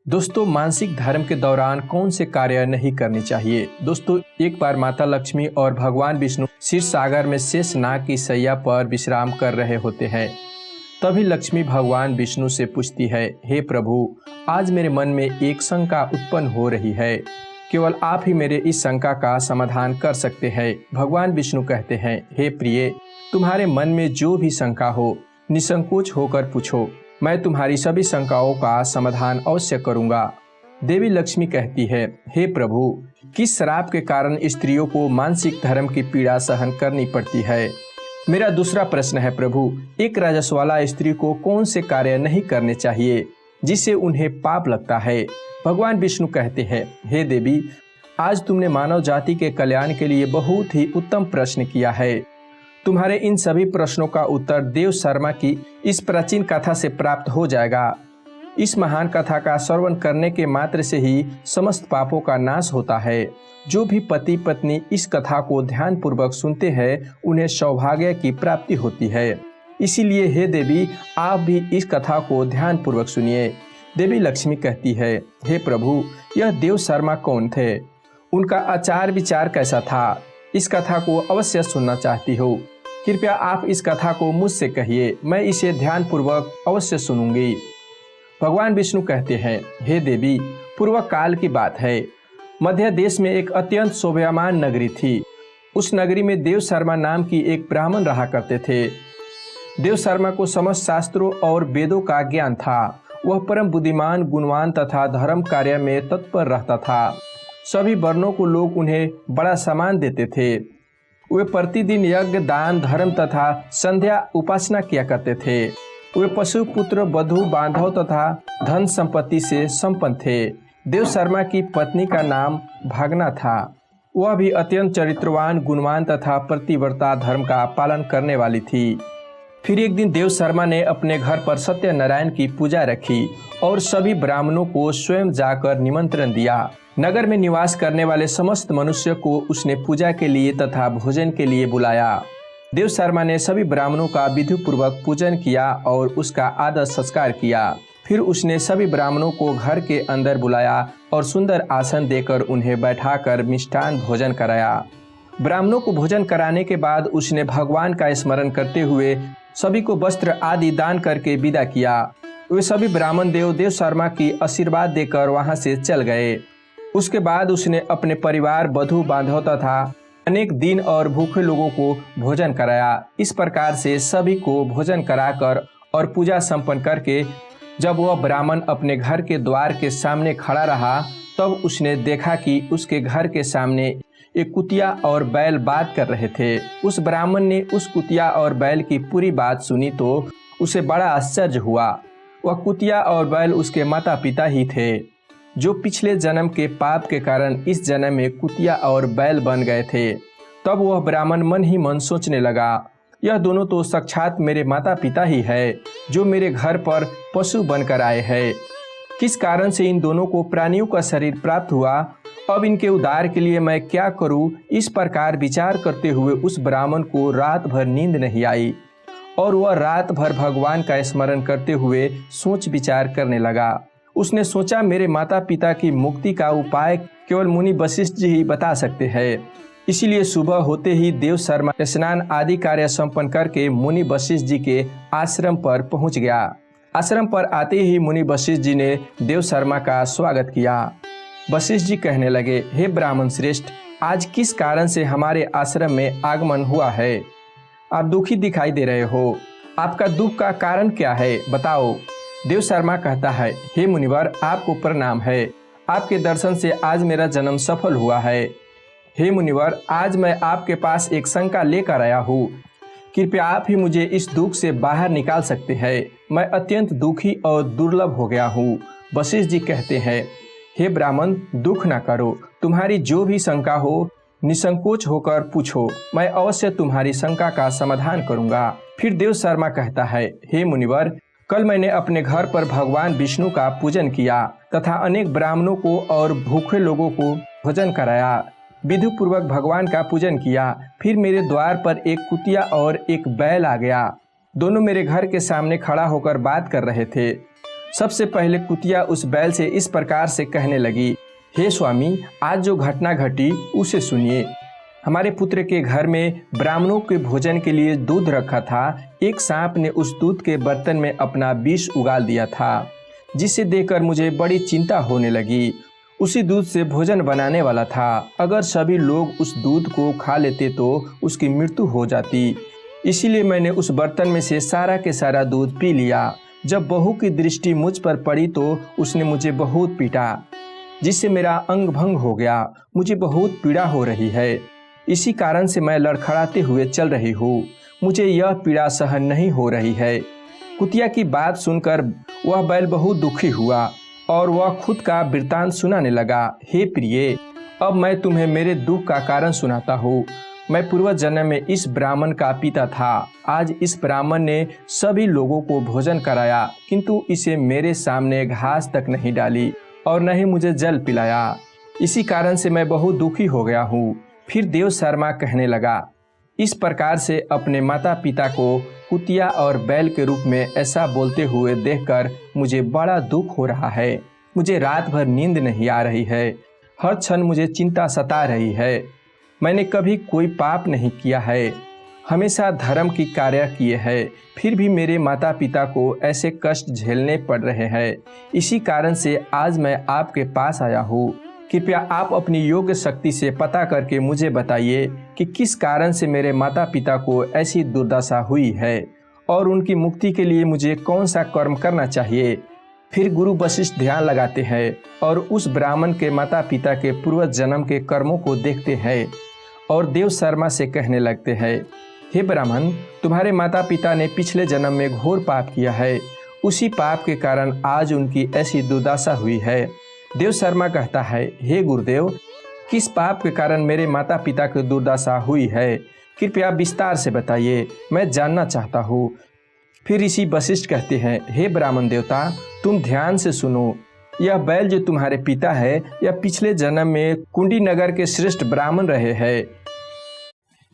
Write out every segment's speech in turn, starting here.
दोस्तों, मानसिक धर्म के दौरान कौन से कार्य नहीं करने चाहिए। दोस्तों, एक बार माता लक्ष्मी और भगवान विष्णु क्षीर सागर में शेष नाग की शैया पर विश्राम कर रहे होते हैं। तभी लक्ष्मी भगवान विष्णु से पूछती है, हे प्रभु, आज मेरे मन में एक शंका उत्पन्न हो रही है। केवल आप ही मेरे इस शंका का समाधान कर सकते हैं। भगवान विष्णु कहते हैं, हे प्रिय, तुम्हारे मन में जो भी शंका हो निसंकोच होकर पूछो, मैं तुम्हारी सभी शंकाओं का समाधान अवश्य करूंगा। देवी लक्ष्मी कहती है, हे प्रभु, किस श्राप के कारण स्त्रियों को मानसिक धर्म की पीड़ा सहन करनी पड़ती है। मेरा दूसरा प्रश्न है, प्रभु, एक रजस्वाला स्त्री को कौन से कार्य नहीं करने चाहिए जिससे उन्हें पाप लगता है। भगवान विष्णु कहते हैं, हे देवी, आज तुमने मानव जाति के कल्याण के लिए बहुत ही उत्तम प्रश्न किया है। तुम्हारे इन सभी प्रश्नों का उत्तर देव शर्मा की इस प्राचीन कथा से प्राप्त हो जाएगा। इस महान कथा का श्रवण करने के मात्र से ही समस्त पापों का नाश होता है। जो भी पति पत्नी इस कथा को ध्यान पूर्वक सुनते हैं उन्हें सौभाग्य की प्राप्ति होती है। इसीलिए हे देवी, आप भी इस कथा को ध्यान पूर्वक सुनिए। देवी लक्ष्मी कहती है, हे प्रभु, यह देव शर्मा कौन थे, उनका आचार विचार कैसा था, इस कथा को अवश्य सुनना चाहती हो। कृपया आप इस कथा को मुझसे कहिए, मैं इसे ध्यान पूर्वक अवश्य सुनूंगी। भगवान विष्णु कहते हैं, हे देवी, पूर्व काल की बात है। मध्य देश में एक अत्यंत शोभायमान नगरी थी। उस नगरी में देव शर्मा नाम की एक ब्राह्मण रहा करते थे। देव शर्मा को समस्त शास्त्रों और वेदों का ज्ञान था। वह परम बुद्धिमान, गुणवान तथा धर्म कार्य में तत्पर रहता था। सभी वर्णों को लोग उन्हें बड़ा सम्मान देते थे। वे प्रतिदिन यज्ञ, दान, धर्म तथा संध्या उपासना किया करते थे। वे पशु, पुत्र, वधु, बांधव तथा धन संपत्ति से संपन्न थे। देव शर्मा की पत्नी का नाम भागना था। वह भी अत्यंत चरित्रवान, गुणवान तथा प्रतिव्रता धर्म का पालन करने वाली थी। फिर एक दिन देव शर्मा ने अपने घर पर सत्यनारायण की पूजा रखी और सभी ब्राह्मणों को स्वयं जाकर निमंत्रण दिया। नगर में निवास करने वाले समस्त मनुष्य को उसने पूजा के लिए तथा भोजन के लिए बुलाया। देव शर्मा ने सभी ब्राह्मणों का विधि पूर्वक पूजन किया और उसका आदर संस्कार किया। फिर उसने सभी ब्राह्मणों को घर के अंदर बुलाया और सुंदर आसन देकर उन्हें बैठाकर मिष्ठान भोजन कराया। ब्राह्मणों को भोजन कराने के बाद उसने भगवान का स्मरण करते हुए सभी को वस्त्र आदि दान करके विदा किया। वे सभी ब्राह्मण देव शर्मा की आशीर्वाद देकर वहां से चल गए। उसके बाद उसने अपने परिवार, बधु, बांधव तथा अनेक दीन और भूखे लोगों को भोजन कराया। इस प्रकार से सभी को भोजन कराकर और पूजा संपन्न करके जब वह ब्राह्मण अपने घर के द्वार के सामने खड़ा रहा, तब उसने देखा कि उसके घर के सामने एक कुतिया और बैल बात कर रहे थे। उस ब्राह्मण ने उस कुतिया और बैल की पूरी बात सुनी तो उसे बड़ा आश्चर्य हुआ। वह कुतिया और बैल उसके माता पिता ही थे, जो पिछले जन्म के पाप के कारण इस जन्म में कुतिया और बैल बन गए थे। तब वह ब्राह्मण मन ही मन सोचने लगा, यह दोनों तो साक्षात मेरे माता पिता ही है, जो मेरे घर पर पशु बनकर आए हैं। किस कारण से इन दोनों को प्राणियों का शरीर प्राप्त हुआ, अब इनके उद्धार के लिए मैं क्या करूं। इस प्रकार विचार करते हुए उस ब्राह्मण को रात भर नींद नहीं आई और वह रात भर भगवान का स्मरण करते हुए सोच विचार करने लगा। उसने सोचा, मेरे माता पिता की मुक्ति का उपाय केवल मुनि वशिष्ठ जी ही बता सकते हैं। इसीलिए सुबह होते ही देव शर्मा स्नान आदि कार्य संपन्न करके मुनि वशिष्ठ जी के आश्रम पर पहुंच गया। आश्रम पर आते ही मुनि वशिष्ठ जी ने देव शर्मा का स्वागत किया। वशिष्ठ जी कहने लगे, हे ब्राह्मण श्रेष्ठ, आज किस कारण से हमारे आश्रम में आगमन हुआ है। आप दुखी दिखाई दे रहे हो, आपका दुख का कारण क्या है, बताओ। देव शर्मा कहता है, हे मुनिवर, आपको प्रणाम है। आपके दर्शन से आज मेरा जन्म सफल हुआ है। हे मुनिवर, आज मैं आपके पास एक शंका लेकर आया हूँ। कृपया आप ही मुझे इस दुख से बाहर निकाल सकते हैं। मैं अत्यंत दुखी और दुर्लभ हो गया हूँ। वशिष्ठ जी कहते हैं, हे ब्राह्मण, दुख न करो। तुम्हारी जो भी शंका हो निसंकोच होकर पूछो, मैं अवश्य तुम्हारी शंका का समाधान करूँगा। फिर देव शर्मा कहता है, हे मुनिवर, कल मैंने अपने घर पर भगवान विष्णु का पूजन किया तथा अनेक ब्राह्मणों को और भूखे लोगों को भोजन कराया। विधि पूर्वक भगवान का पूजन किया। फिर मेरे द्वार पर एक कुतिया और एक बैल आ गया। दोनों मेरे घर के सामने खड़ा होकर बात कर रहे थे। सबसे पहले कुतिया उस बैल से इस प्रकार से कहने लगी, हे स्वामी, आज जो घटना घटी उसे सुनिए। हमारे पुत्र के घर में ब्राह्मणों के भोजन के लिए दूध रखा था। एक सांप ने उस दूध के बर्तन में अपना विष उगाल दिया था, जिसे देखकर मुझे बड़ी चिंता होने लगी। उसी दूध से भोजन बनाने वाला था। अगर सभी लोग उस दूध को खा लेते तो उसकी मृत्यु हो जाती। इसीलिए मैंने उस बर्तन में से सारा के सारा दूध पी लिया। जब बहू की दृष्टि मुझ पर पड़ी तो उसने मुझे बहुत पीटा, जिससे मेरा अंग भंग हो गया। मुझे बहुत पीड़ा हो रही है। इसी कारण से मैं लड़खड़ाते हुए चल रही हूँ। मुझे यह पीड़ा सहन नहीं हो रही है। कुतिया की बात सुनकर वह बैल बहुत दुखी हुआ और वह खुद का वृत्तांत सुनाने लगा। हे प्रिय, अब मैं तुम्हें मेरे दुख का कारण सुनाता हूँ। मैं पूर्व जन्म में इस ब्राह्मण का पिता था। आज इस ब्राह्मण ने सभी लोगों को भोजन कराया, किंतु इसे मेरे सामने घास तक नहीं डाली और न ही मुझे जल पिलाया। इसी कारण से मैं बहुत दुखी हो गया हूँ। फिर देव शर्मा कहने लगा, इस प्रकार से अपने माता पिता को कुतिया और बैल के रूप में ऐसा बोलते हुए देखकर मुझे बड़ा दुख हो रहा है। मुझे रात भर नींद नहीं आ रही है। हर क्षण मुझे चिंता सता रही है। मैंने कभी कोई पाप नहीं किया है, हमेशा धर्म की कार्य किए हैं, फिर भी मेरे माता पिता को ऐसे कष्ट झेलने पड़ रहे हैं। इसी कारण से आज मैं आपके पास आया हूँ। कृपया आप अपनी योग्य शक्ति से पता करके मुझे बताइए कि किस कारण से मेरे माता पिता को ऐसी दुर्दशा हुई है और उनकी मुक्ति के लिए मुझे कौन सा कर्म करना चाहिए। फिर गुरु वशिष्ठ ध्यान लगाते हैं और उस ब्राह्मण के माता पिता के पूर्व जन्म के कर्मों को देखते हैं और देव शर्मा से कहने लगते हैं, हे ब्राह्मण, तुम्हारे माता पिता ने पिछले जन्म में घोर पाप किया है। उसी पाप के कारण आज उनकी ऐसी दुर्दशा हुई है। देव शर्मा कहता है, हे गुरुदेव, किस पाप के कारण मेरे माता पिता की दुर्दशा हुई है, कृपया विस्तार से बताइए, मैं जानना चाहता हूँ। फिर ऋषि वशिष्ठ कहते हैं, हे ब्राह्मण देवता, तुम ध्यान से सुनो। यह बैल जो तुम्हारे पिता है, यह पिछले जन्म में कुंडी नगर के श्रेष्ठ ब्राह्मण रहे हैं।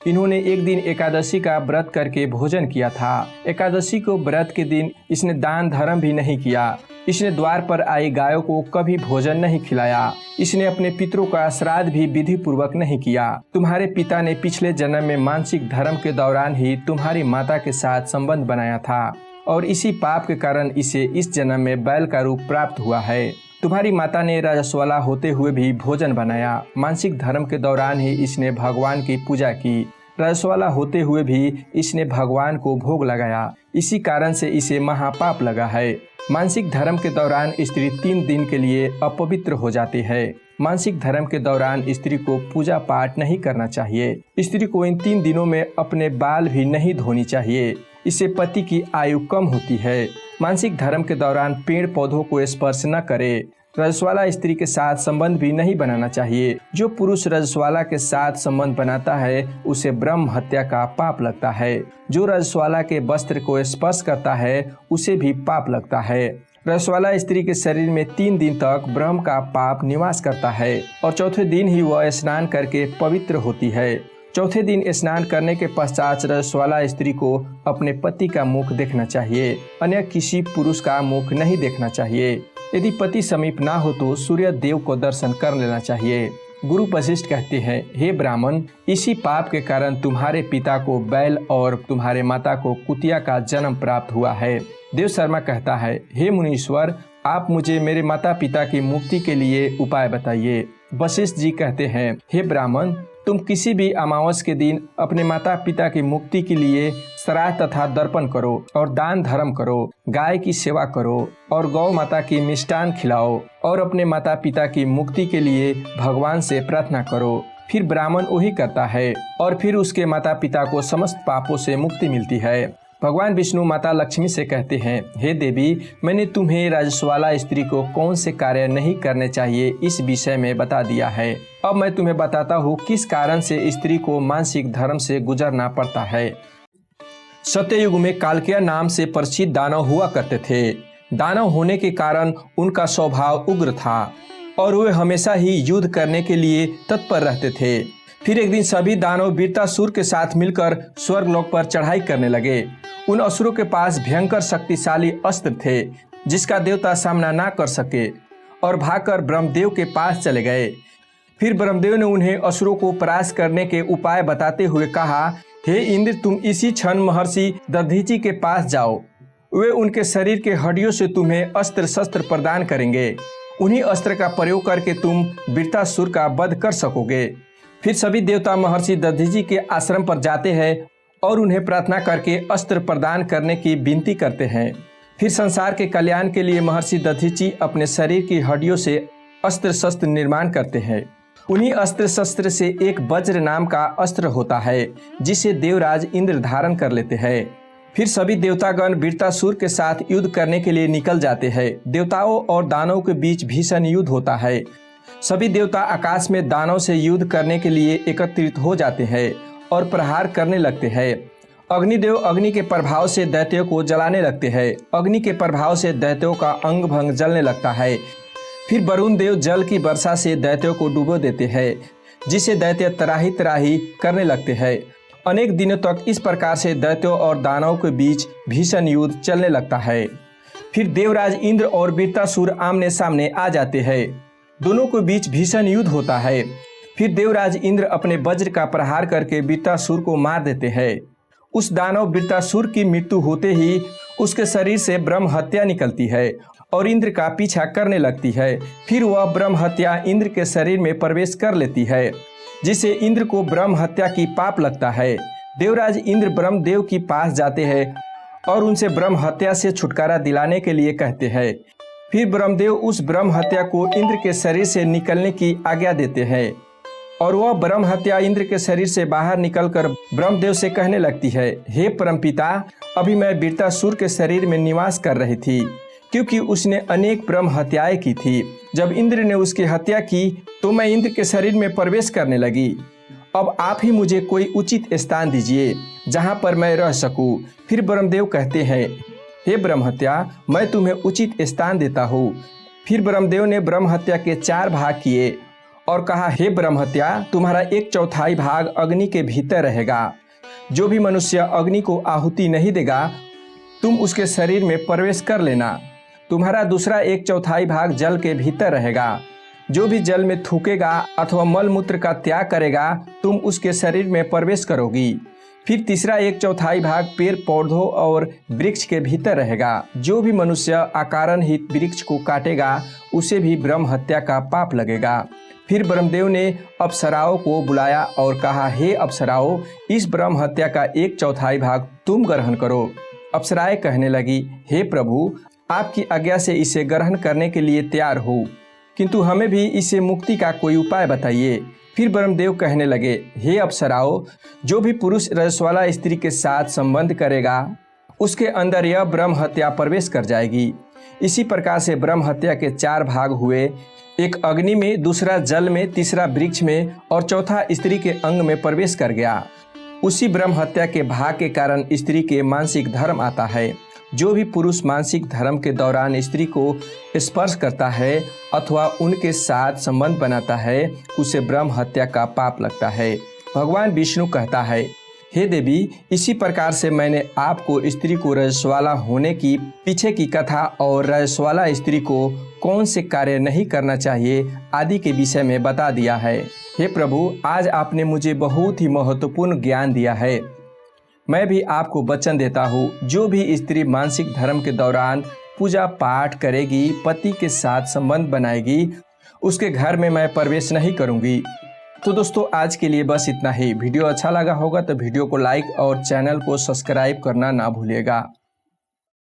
इन्होंने एक दिन एकादशी का व्रत करके भोजन किया था। एकादशी को व्रत के दिन इसने दान धर्म भी नहीं किया। इसने द्वार पर आई गायों को कभी भोजन नहीं खिलाया। इसने अपने पितरों का श्राद्ध भी विधि पूर्वक नहीं किया। तुम्हारे पिता ने पिछले जन्म में मानसिक धर्म के दौरान ही तुम्हारी माता के साथ संबंध बनाया था और इसी पाप के कारण इसे इस जन्म में बैल का रूप प्राप्त हुआ है। तुम्हारी माता ने रजस्वला होते हुए भी भोजन बनाया। मानसिक धर्म के दौरान ही इसने भगवान की पूजा की। रजस्वला होते हुए भी इसने भगवान को भोग लगाया। इसी कारण से इसे महापाप लगा है। मानसिक धर्म के दौरान स्त्री 3 दिन के लिए अपवित्र हो जाती है। मानसिक धर्म के दौरान स्त्री को पूजा पाठ नहीं करना चाहिए। स्त्री को इन 3 दिनों में अपने बाल भी नहीं धोनी चाहिए। इससे पति की आयु कम होती है। मानसिक धर्म के दौरान पेड़ पौधों को स्पर्श न करे। रजस्वाला स्त्री के साथ संबंध भी नहीं बनाना चाहिए। जो पुरुष रजस्वाला के साथ संबंध बनाता है उसे ब्रह्म हत्या का पाप लगता है। जो रजस्वाला के वस्त्र को स्पर्श करता है उसे भी पाप लगता है। रजस्वाला स्त्री के शरीर में 3 दिन तक ब्रह्म का पाप निवास करता है और चौथे दिन ही वह स्नान करके पवित्र होती है। चौथे दिन स्नान करने के पश्चात रजस्वाला स्त्री को अपने पति का मुख देखना चाहिए, अन्य किसी पुरुष का मुख नहीं देखना चाहिए। यदि पति समीप ना हो तो सूर्य देव को दर्शन कर लेना चाहिए। गुरु वशिष्ठ कहते हैं, हे ब्राह्मण, इसी पाप के कारण तुम्हारे पिता को बैल और तुम्हारे माता को कुतिया का जन्म प्राप्त हुआ है। देव शर्मा कहता है, हे मुनीश्वर, आप मुझे मेरे माता पिता की मुक्ति के लिए उपाय बताइए। वशिष्ठ जी कहते हैं, हे ब्राह्मण, तुम किसी भी अमावस के दिन अपने माता पिता की मुक्ति के लिए श्राद्ध तथा दर्पण करो और दान धर्म करो, गाय की सेवा करो और गौ माता की मिष्टान खिलाओ और अपने माता पिता की मुक्ति के लिए भगवान से प्रार्थना करो। फिर ब्राह्मण वही करता है और फिर उसके माता पिता को समस्त पापों से मुक्ति मिलती है। भगवान विष्णु माता लक्ष्मी से कहते हैं, हे देवी, मैंने तुम्हें रजस्वाला स्त्री को कौन से कार्य नहीं करने चाहिए इस विषय में बता दिया है। अब मैं तुम्हें बताता हूँ किस कारण से स्त्री को मानसिक धर्म से गुजरना पड़ता है। सत्ययुग में कालकेय नाम से प्रसिद्ध दानव हुआ करते थे। दानव होने के कारण उनका स्वभाव उग्र था और वे हमेशा ही युद्ध करने के लिए तत्पर रहते थे। फिर एक दिन सभी दानव वीरतासुर के साथ मिलकर स्वर्ग लोक पर चढ़ाई करने लगे। उन असुरों के पास भयंकर शक्तिशाली अस्त्र थे। जिसका देवता सामना ना कर सके और भागकर ब्रह्मदेव के पास चले गए। फिर ब्रह्मदेव ने उन्हें असुरों को परास्त करने के उपाय बताते हुए कहा, हे इंद्र, तुम इसी क्षण महर्षि दधीचि के पास जाओ। वे उनके शरीर के हड्डियों से तुम्हें अस्त्र शस्त्र प्रदान करेंगे। उन्हीं अस्त्र का प्रयोग करके तुम वृत्तासुर का वध कर सकोगे। फिर सभी देवता महर्षि दधीचि के आश्रम पर जाते हैं और उन्हें प्रार्थना करके अस्त्र प्रदान करने की विनती करते हैं। फिर संसार के कल्याण के लिए महर्षि दधीचि अपने शरीर की हड्डियों से अस्त्र शस्त्र निर्माण करते हैं। उन्हीं अस्त्र शस्त्र से एक वज्र नाम का अस्त्र होता है, जिसे देवराज इंद्र धारण कर लेते हैं। फिर सभी देवतागण वृत्तासुर के साथ युद्ध करने के लिए निकल जाते हैं। देवताओं और दानवों के बीच भीषण युद्ध होता है। सभी देवता आकाश में दानव से युद्ध करने के लिए एकत्रित हो जाते हैं और प्रहार करने लगते हैं। अग्निदेव अग्नि के प्रभाव से दैत्यों को जलाने लगते हैं। अग्नि के प्रभाव से दैत्यों का अंग भंग जलने लगता है। फिर वरुण देव जल की वर्षा से दैत्यों को डुबो देते हैं, जिसे दैत्य तराही तराही करने लगते हैं। अनेक दिनों तक इस प्रकार से दैत्यों और दानवों के बीच भीषण युद्ध चलने लगता है। फिर देवराज इंद्र और वृत्तासुर आमने सामने आ जाते हैं। दोनों के बीच भीषण युद्ध होता है। फिर देवराज इंद्र अपने वज्र का प्रहार करके वृत्तासुर को मार देते हैं। उस दानव वृत्तासुर की मृत्यु होते ही उसके शरीर से ब्रह्म हत्या निकलती है और इंद्र का पीछा करने लगती है। फिर वह ब्रह्म हत्या इंद्र के शरीर में प्रवेश कर लेती है, जिसे इंद्र को ब्रह्म हत्या की पाप लगता है। देवराज इंद्र ब्रह्मदेव के पास जाते हैं और उनसे ब्रह्म हत्या से छुटकारा दिलाने के लिए कहते हैं। फिर ब्रह्मदेव उस ब्रह्म हत्या को इंद्र के शरीर से निकलने की आज्ञा देते हैं और वह ब्रह्म हत्या इंद्र के शरीर से बाहर निकलकर ब्रह्मदेव से कहने लगती है, हे परमपिता, अभी मैं वृत्तासुर के शरीर में निवास कर रही थी, क्योंकि उसने अनेक ब्रह्म हत्याएं की थी। जब इंद्र ने उसकी हत्या की तो मैं इंद्र के शरीर में प्रवेश करने लगी। अब आप ही मुझे कोई उचित स्थान दीजिए जहां पर मैं रह सकूं। फिर ब्रह्मदेव कहते हैं, हे ब्रह्म हत्या, मैं तुम्हें उचित स्थान देता हूँ। फिर ब्रह्मदेव ने ब्रह्म हत्या के 4 भाग किए और कहा, हे ब्रह्म हत्या, तुम्हारा 1/4 भाग अग्नि के भीतर रहेगा। जो भी मनुष्य अग्नि को आहुति नहीं देगा, तुम उसके शरीर में प्रवेश कर लेना। तुम्हारा दूसरा 1/4 भाग जल के भीतर रहेगा। जो भी जल में थूकेगा अथवा मल मूत्र का त्याग करेगा, तुम उसके शरीर में प्रवेश करोगी। फिर तीसरा 1/4 भाग पेड़ पौधों और वृक्ष के भीतर रहेगा। जो भी मनुष्य अकारण हित वृक्ष को काटेगा, उसे भी ब्रह्म हत्या का पाप लगेगा। फिर ब्रह्मदेव ने अप्सराओं को बुलाया और कहा, हे अप्सराओं, इस ब्रह्म हत्या का 1/4 भाग तुम ग्रहण करो। अप्सराएं कहने लगी, हे प्रभु, आपकी आज्ञा से इसे ग्रहण करने के लिए तैयार हो, किंतु हमें भी इसे मुक्ति का कोई उपाय बताइए। फिर ब्रह्मदेव कहने लगे, हे अप्सराओं, जो भी पुरुष रजस्वला स्त्री के साथ संबंध करेगा, उसके अंदर यह ब्रह्म हत्या प्रवेश कर जाएगी। इसी प्रकार से ब्रह्म हत्या के 4 भाग हुए, एक अग्नि में, दूसरा जल में, तीसरा वृक्ष में और चौथा स्त्री के अंग में प्रवेश कर गया। उसी ब्रह्म हत्या के भाग के कारण स्त्री के मानसिक धर्म आता है। जो भी पुरुष मानसिक धर्म के दौरान स्त्री को स्पर्श करता है अथवा उनके साथ संबंध बनाता है, उसे ब्रह्म हत्या का पाप लगता है। भगवान विष्णु कहता है, हे देवी, इसी प्रकार से मैंने आपको स्त्री को रजस्वाला होने की पीछे की कथा और रजस्वाला स्त्री को कौन से कार्य नहीं करना चाहिए आदि के विषय में बता दिया है। हे प्रभु, आज आपने मुझे बहुत ही महत्वपूर्ण ज्ञान दिया है। मैं भी आपको वचन देता हूँ, जो भी स्त्री मानसिक धर्म के दौरान पूजा पाठ करेगी, पति के साथ संबंध बनाएगी, उसके घर में मैं प्रवेश नहीं करूँगी। तो दोस्तों, आज के लिए बस इतना ही। वीडियो अच्छा लगा होगा तो वीडियो को लाइक और चैनल को सब्सक्राइब करना ना भूलिएगा।